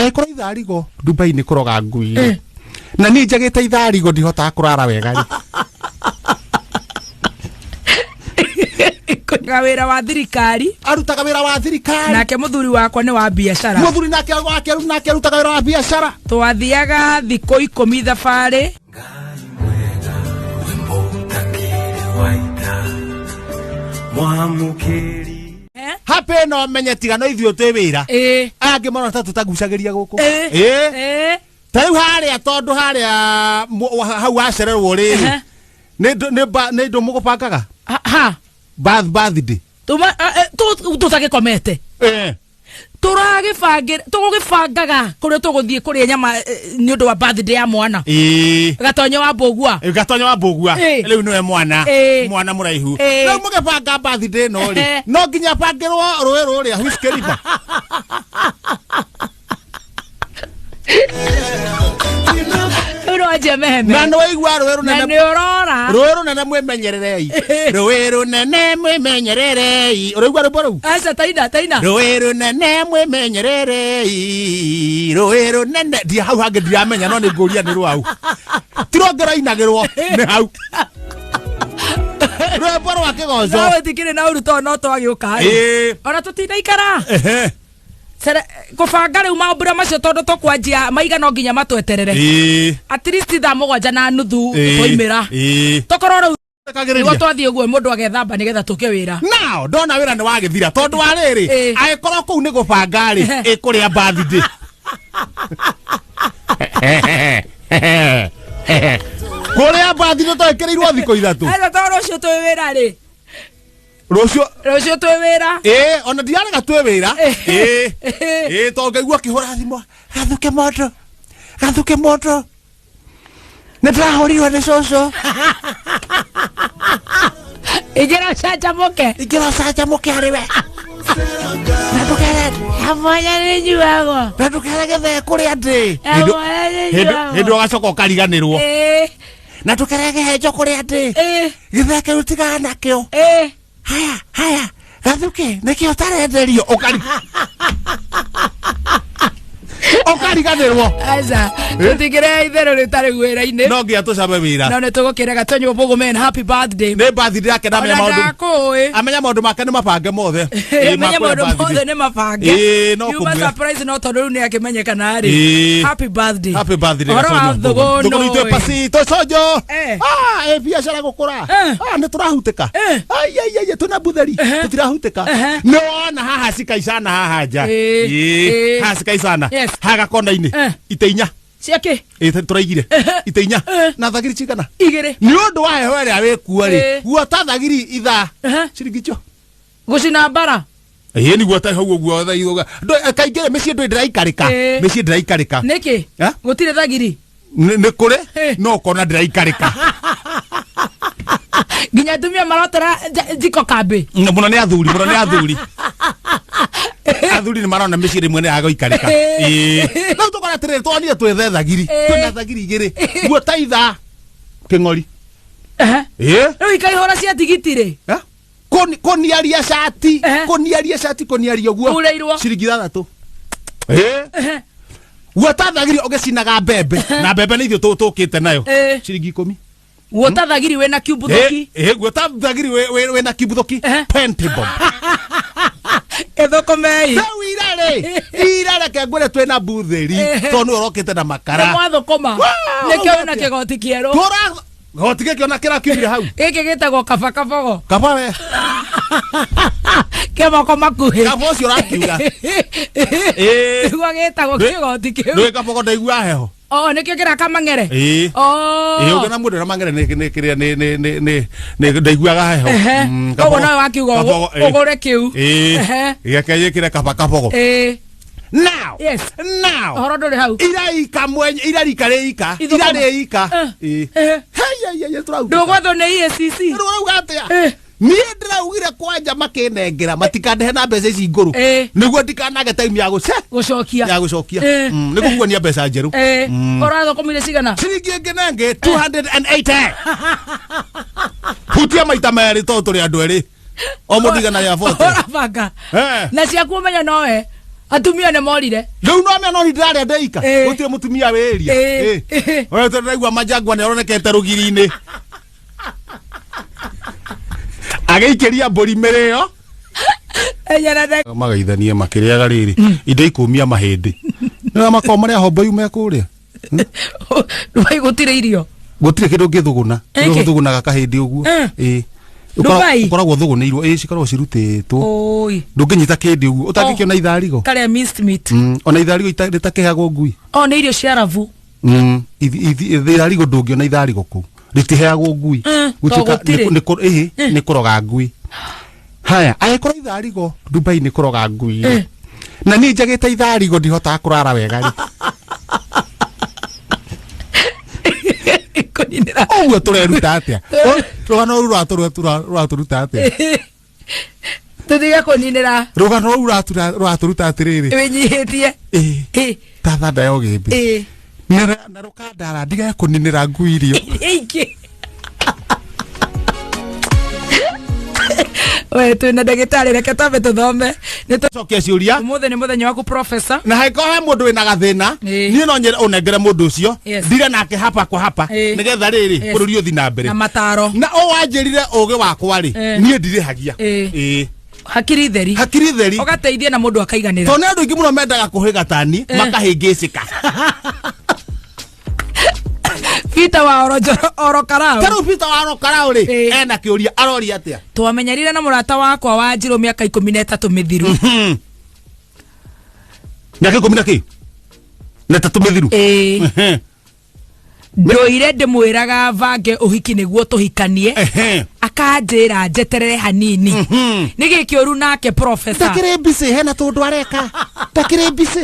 angikora itharigo Dubai ni kuroga ngui na ni njagite itharigo ndihota kurara wega Kawira wa thirikari arutaga wira wa thirikari nake muthuri wakwa ni wa biashara muthuri nake arutaga wira wa biashara twathiaga thikũ 10 thabarĩ happy no menye tigano ithuĩ twĩ wĩra angĩ mona ta tutagucagĩria gũkũ tarĩu harĩa tondũ harĩa hau hacererwo rĩrĩ nĩ ndũ mũgũbangaga birthday tutagikomete tugibangaga kuria tuguthie kuria nyama ni undu wa birthday ya mwana gatonyo wa mbogua riu niwe mwana muraihu riu mugibanga birthday no ri no nginya bangirwo rũĩ rũrĩa huskeriba na no igwa rũĩ rũnene mwimenyererei rũĩ rũnene mwimenyererei ũraigua rwĩmbo rũu aca taina rũĩ rũnene mwimenyererei rũĩ rũnene ndia hau hangĩ ndiramenya no nĩ ngũria nĩ rwau tirongera inagĩrwo nĩ hau rwĩmbo rwa kĩgoco no tikire na uruto no twagĩũka ona tutinaikara kubanga riu mambura macio tondu tukwanjia maiga no nginya matweterere at least 7:30 toimira tokorwo riu nigo twathie uguo mundu agethamba nigetha tuke wira now ndona wira ni wagithira tondu wa riri agikorwo kuu ni gubanga ri ikuria birthday kuria birthday twekiriirwo thikũ 3 aya toro cio twi wira ri Rocio twi wira ona ndiarega twi wira to ngaigua kihora thimo gathuke moto netrahorirwo ni coco igera sacha moke ariwe natukere hamoya ni nyuago natukere gethe kuria ndi hindu agacoka ukariganirwo natukere gehenjo kuria ndi githeke rutigana nakio haya gathuke nikio tarenderio okariganirwo aza tutigire itherũ ritari wira-ini no ngia tucabe wira no nitugukira Gatonyo Bogomen happy birthday ni birthday yake na amenya maundu make ni mabange mothe amenya maundu mothe ni mabange no you must surprise no tondu riu ni akimenyekana ari happy birthday Gatonyo ite pasito sojo biashara gukura ni turahuteka ai tuna butheri tutirahutika no ona haha sikaicana haha nja haha sikaicana haga kona-ini iteinya ciake turaigire iteinya na thagiri cigana igire ni undu wa heho ria wikua ri guota thagiri itha ciringicho gucina bara ni guota hau guo tha ithuga kaingire micii ndu ndiraikarika niki gutire thagiri ni kure no kona ndiraikarika nginya tumia marotera jiko kambe muno ni athuri athuri ni marona micii rimwe ni agoikarika no tukora tere twonire twethe thagiri twina thagiri igiri guota itha king'ori riu ikaihora cia tigitire kuniaria shati kuniaria guo ciringi 3 guota thagiri ugicinaga mbembe na mbembe ni ithuĩ tukite nayo ciringi 10 guota thagiri wena kibuthoki guota thagiri wena kibuthoki pentable ethokomei irare kengwire twina butheri tonu urokite na makara mwathokoma nikio na kigoti kieru goti giki ona kira kiumire hau giki gitagwo kabakabogo kabawe kemoko makuhi kabo cio rakiuga igwa gitagwo kigoti kiu ndui kabogo ndaigua heho nikio kira kamang'ere ugena mundu na mang'ere ni kiria ni ndaiguaga heho koguo nawe wakiuga ugure kiu gĩake kire kabakabogo now horo nduri hau irarika rĩika ndũgwathwo nĩ EACC rũrauga atĩa niĩ ndĩraugire kwanja makinengera matikandehe na mbeca ici ngũrũ nĩguo ndikanage time ya gũcokia nĩguo kuonia mbeca njerũ ũrathokomire cigana ciringi ĩngĩ nenge 280 hutia maita merĩ to tũrĩ andũ erĩ o mũndu igana rĩa 40 ũrabanga na ciaku ũmenya nowe atumia ne morire riu no me no ndare ndeika gutire mutumia wiria ora turaigua majangwa ne oronekete rugiri-ini ageikiria mburi mireo magaithanie makiriaga riri indo ikumia mahindi na makao maria hombo yume kuria Dubai gutire irio gutire kindu ngithuguna ngithugunaga kahindi uguo ukoragwo thuguneirwo cikoragwo cirutitwo oi ndunginyita kindi uguo utangikiona itharigo kare minced meat ona itharigo itakehagwo ngui ona irio cia ravu itharigo ndungiona itharigo ku ritiheagwo ngui ni kuroga ngui haya agikora itharigo Dubai ni kuroga ngui na ni njagite itharigo ndihotaga kurara wega ri kuninira uguo tureruta atia rugano ruraturuta atia tutige kuninira rugano ruraturuta atiriri winyihitie ta thanda ya ugimbi na rukandara ndiga kuninira ngui irio iki we twina ndagitari reke tabe tuthome nitucokia ciuria umuthe ni muthenya waku professor na haiko he mundu wina gathina ni no nyere unengere mundu ucio ndire nake hapa kwa hapa nigetha riri bururi uthi na mbere na mataro na o wanjirire ugi wakwa ri nie ndirihagia hakiri theri ugateithia na mundu akaiganira to ne andu ingi muno mendaga kuhiga tani makahingicika Peter wa orokarao Karu Peter wa orokarao ri ena kiuria arori atia twamenyarire na murata wakwa wa Njiro miaka 13 mithiru miaka 13 mithiru ndoire ndimwiraga vange uhiki niguo tuhikanie akanjira njeterere hanini nigi kiuru nake professor takire bisi hena tundu areka takire bisi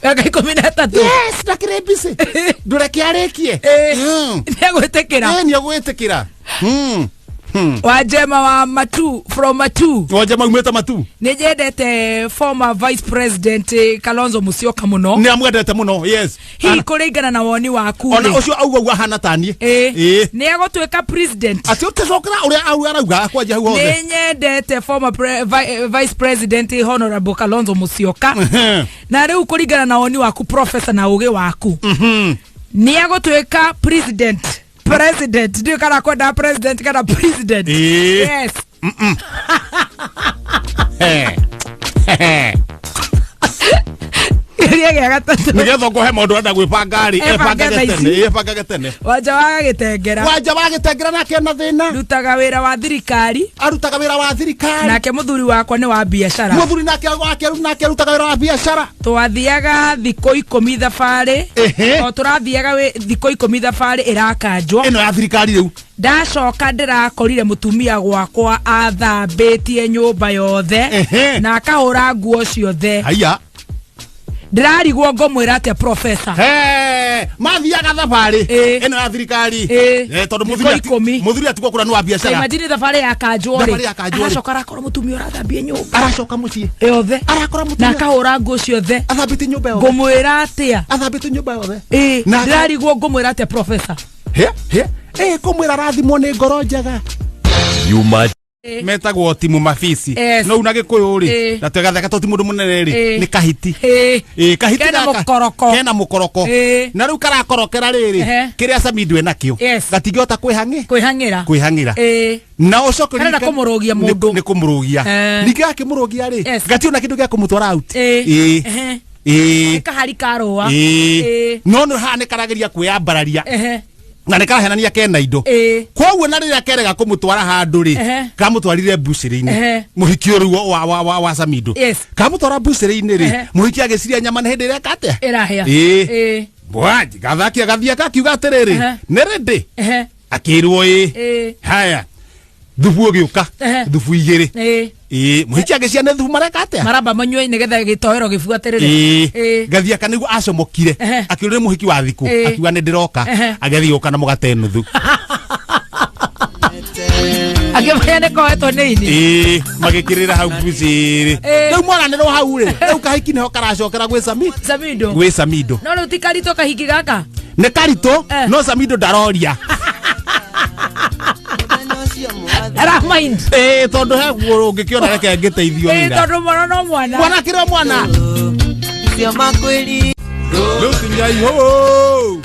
miaka 13 yes takire bisi ndureke arekie ni agwetekira Wajema wa Matu from Matu wajema umeta Matu nijendete former vice president Kalonzo Musyoka muno ni amwendete muno yes hi kuringana na woni waku ona ucio auga hana tani ni agotweka president ati utecokera uria arauga akwaje hau hothe ninyendete former vice president honorable Kalonzo Musyoka na riu kuringana na woni waku professor na uge waku ni agotweka president ndio kana kwenda president kana president yes nigetha ko he mundu anda gwipanga ri epanga tene wanja wa gitengera nake na thina rutaga wira wa thirikari nake muthuri wakwa ni wa biashara muthuri nake rutaga wira wa biashara twathiaga thiko 10 thabari o turathiaga thiko 10 thabari irakanjwo ino ya thirikari riu ndacoka ndirakorire mutumia gwakwa athambitie nyumba yothe na akahura nguo ciothe haya ndirarigwo ngomwira atia professor mathiaga thabari ino ya thirikari tondu muthuri atigwo kura ni wa biashara imagine thabari ya kanjwo ri aracoka arakora mutumia urathambia nyumba aracoka mucii yothe arakora mutumia na akahura nguo ciothe athambite nyumba yothe ngomwira atia athambite nyumba yothe ndirarigwo ngomwira atia professor kumwira rathimwo ni ngoro njega yuma metagwo timu mafisi no una gikuyu ri na twegatheka to timu munene ri ni kahiti kahiti kena mukoroko na riu karakorokera riri kiria Samido enakio gatingiota kwihangira na ucoke kana kumurugia mundu ni kumurugia ningi kimurugia ri gationa kindu gia kumutwara out kahari karua no hane karageria kwiyambararia na nikahenania kena indo kwoguo na riria kerega kumutwara handu ri kamutwarire buciri-ini muhiki oru wa Samido kamutwara buciri-ini ri muhiki agiciria nyama na hindi ria kate irahia bwaji gathakia gathia kakiuga atiriri ni rendi akirwo haya thubu giuka thubu igiri muhiki agiciria ne thubu marekate maramba manywe nigetha gitoero gibuatirire gathia kaniguo acomokire akirure muhiki wa thiku akiuga ni ndiroka agethiuka na mugate nuthu agimaya ne koeto neini magikirira hau buciri riu mwananiro hau ri riu kahiki neho karacokera gwi Samido no riu tikarito kahiki gaka ne karito no Samido ndaroria Ara mind. Tondu he ungikiona reke ngiteithio wira. Tondu mwana no mwana. Mwana kira mwana. Cia makweli. Lucy Nyai ho.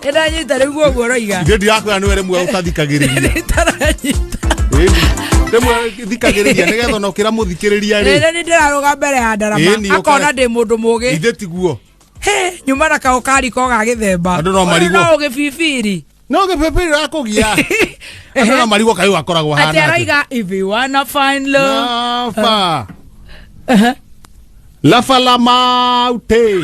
Eda nyita rä guo guo roiga ithä ndirakwä nä were mwe å tathikagä rä ria rĩmwe thikagä rä ria nä getha no kä ra må thikä rä ria rä nä ndä rarå ga mbere ya ndarama akona ndä må ndå må gä ithä tiguo nyuma na kaå kari ko ga gä themba andå no marigwo no gä bibiri no gä bibiri rakå gia andå no marigwo kaä gakoragwo hana atä araiga if you wanna find love Lafa la maute.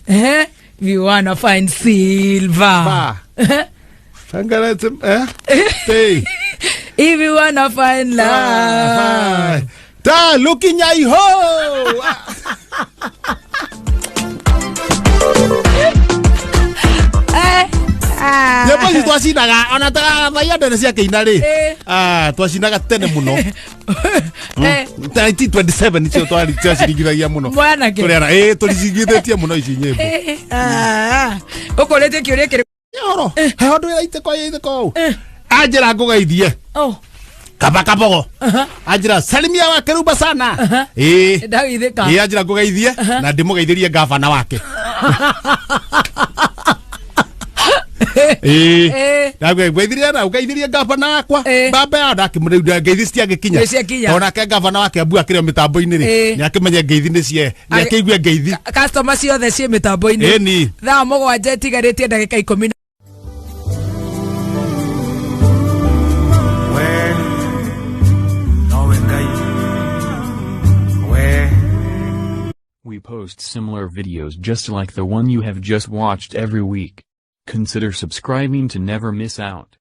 If you wanna find silver. Hey. If you wanna find love. Ta Lucy Nyai ho. Nyambo ici twacinaga ona thaia ndene cia kĩina rĩ twacinaga tene mũno 1927 nicio twaciringithagia mũno tũricingithĩtie mũno ici nyĩmbo ũkũrĩtie kĩũria kĩrĩ yoro heho ndwĩra itĩko anjĩra ngũgeithie kaba kabogo anjĩra salimia wa Keruba sana ndagithĩka anjĩra ngũgeithie na ndĩmũgeithĩrie gavana wake Gweithiria na ugeithiria gavana wakwa baba ya ndakimureuda ngeithi citiagikinya ona ke gavana wake abu akirio mitambo-ini ri ni akimenye ngeithi ni cie ni akigwe ngeithi customer ciothe cie mitambo-ini ni thaa mũgwanja itigarĩtie ndagĩka 10 We post similar videos just like the one you have just watched every week. Consider subscribing to never miss out.